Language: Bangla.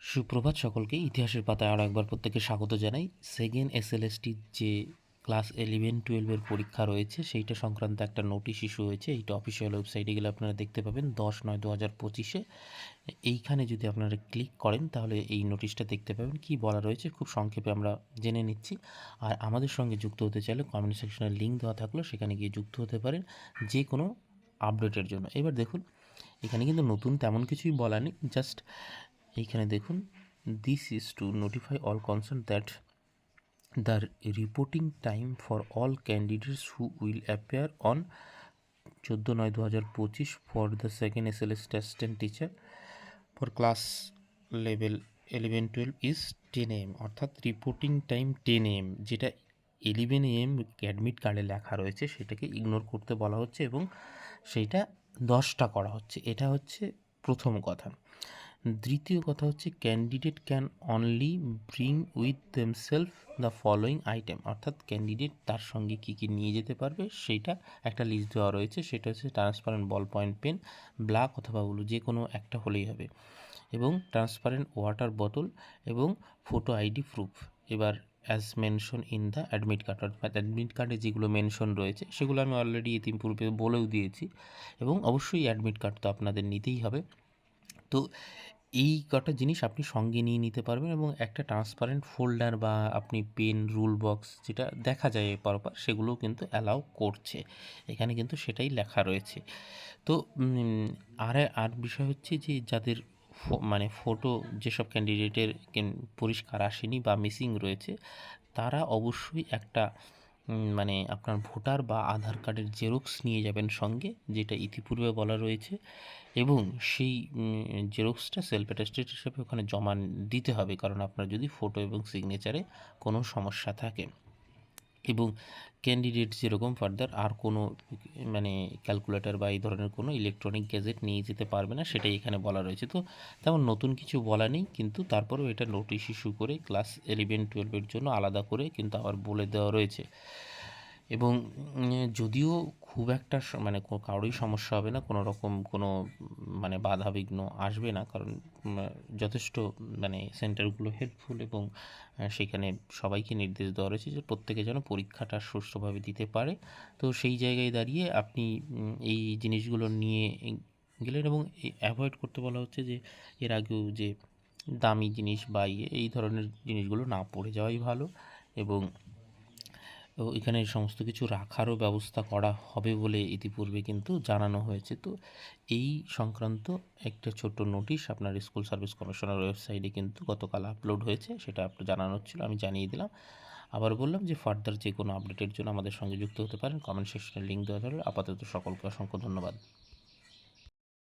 সুপ্রভাত সকলকে। ইতিহাসের পাতায় আরও একবার প্রত্যেককে স্বাগত জানাই। সেকেন্ড এসএলএসটির যে ক্লাস 11-12 পরীক্ষা রয়েছে সেইটা সংক্রান্ত একটা নোটিশ ইস্যু হয়েছে। এইটা অফিসিয়াল ওয়েবসাইটে গেলে আপনারা দেখতে পাবেন 10/9/2025। এইখানে যদি আপনারা ক্লিক করেন তাহলে এই নোটিশটা দেখতে পাবেন। কি বলা রয়েছে খুব সংক্ষেপে আমরা জেনে নিচ্ছি। আর আমাদের সঙ্গে যুক্ত হতে চাইলে কমেন্ট সেকশনে লিঙ্ক দেওয়া থাকলো, সেখানে গিয়ে যুক্ত হতে পারেন যে কোনো আপডেটের জন্য। এবার দেখুন, এখানে কিন্তু নতুন তেমন কিছুই বলা নেই, জাস্ট এইখানে দেখুন, this is to notify all concern that the reporting time for all candidates who will appear on 14/9/2025 for the second SLS test teacher for class level 11-12 is 10 AM, অর্থাৎ রিপোর্টিং টাইম 10 AM, যেটা 11 AM অ্যাডমিট কার্ডে লেখা রয়েছে সেটাকে ইগনোর করতে বলা হচ্ছে এবং সেইটা 10টা করা হচ্ছে। এটা হচ্ছে প্রথম কথা। দ্বিতীয় কথা হচ্ছে, candidate can only bring with themselves the following item, অর্থাৎ ক্যান্ডিডেট তার সঙ্গে কী কী নিয়ে যেতে পারবে সেইটা একটা লিস্ট দেওয়া রয়েছে। সেটা হচ্ছে transparent ball point pen, black অথবা ব্লু, যে কোনো একটা হলেই হবে, এবং ট্রান্সপারেন্ট ওয়াটার বোতল এবং ফটো আইডি প্রুফ। এবার as mention in the admit card, অর্থাৎ অ্যাডমিট কার্ডে যেগুলো মেনশন রয়েছে সেগুলো আমি অলরেডি ইতিপূর্বে বলেও দিয়েছি, এবং অবশ্যই অ্যাডমিট কার্ড তো আপনাদের নিতেই হবে। তো এই কটা জিনিস আপনি সঙ্গে নিয়ে নিতে পারবেন, এবং একটা ট্রান্সপারেন্ট ফোল্ডার বা আপনি পেন, রুল বক্স যেটা দেখা যায় পরপর, সেগুলোও কিন্তু অ্যালাউ করছে। এখানে কিন্তু সেটাই লেখা রয়েছে। তো আর বিষয় হচ্ছে যে যাদের মানে ফটো, যেসব ক্যান্ডিডেটের পরিষ্কার আসেনি বা মিসিং রয়েছে, তারা অবশ্যই একটা মানে আপনার ভোটার বা আধার কার্ডের জেরক্স নিয়ে যাবেন সঙ্গে, যেটা ইতিপূর্বে বলা রয়েছে, এবং সেই জেরক্সটা সেলফ অ্যাটেস্টেড হিসেবে ওখানে জমা দিতে হবে, কারণ আপনার যদি ফটো এবং সিগনেচারে কোনো সমস্যা থাকে। এবং ক্যান্ডিডেট যেরকম ফার্দার আর কোনো মানে ক্যালকুলেটর বা এই ধরনের কোনো ইলেকট্রনিক গ্যাজেট নিয়ে যেতে পারবে না, সেটাই এখানে বলা রয়েছে। তো তেমন নতুন কিছু বলা নেই, কিন্তু তারপরেও এটা নোটিশ ইস্যু করে ক্লাস 11-12-এর জন্য আলাদা করে কিন্তু আবার বলে দেওয়া রয়েছে। এবং যদিও খুব একটা মানে কারোরই সমস্যা হবে না, কোনো রকম কোনো মানে বাধাবিঘ্ন আসবে না, কারণ যথেষ্ট মানে সেন্টারগুলো হেল্পফুল, এবং সেখানে সবাইকে নির্দেশ দেওয়া রয়েছে যে প্রত্যেকে যেন পরীক্ষাটা সুষ্ঠুভাবে দিতে পারে। তো সেই জায়গায় দাঁড়িয়ে আপনি এই জিনিসগুলো নিয়ে গেলেন, এবং অ্যাভয়েড করতে বলা হচ্ছে যে এর আগেও যে দামি জিনিস বা এই ধরনের জিনিসগুলো না পড়ে যাওয়াই ভালো। এবং এখানে সমস্ত কিছু রাখারও ব্যবস্থা করা হবে বলে ইতিপূর্বে কিন্তু জানানো হয়েছে। তো এই সংক্রান্ত একটা ছোট্ট নোটিশ আপনার স্কুল সার্ভিস কমিশনের ওয়েবসাইটে কিন্তু গতকাল আপলোড হয়েছে, সেটা আপনার জানানোর ছিল, আমি জানিয়ে দিলাম। আবার বললাম যে ফার্দার যে কোনো আপডেটের জন্য আমাদের সঙ্গে যুক্ত হতে পারেন, কমেন্ট সেকশনে লিঙ্ক দেওয়া থাকলে। আপাতত সকলকে অসংখ্য ধন্যবাদ।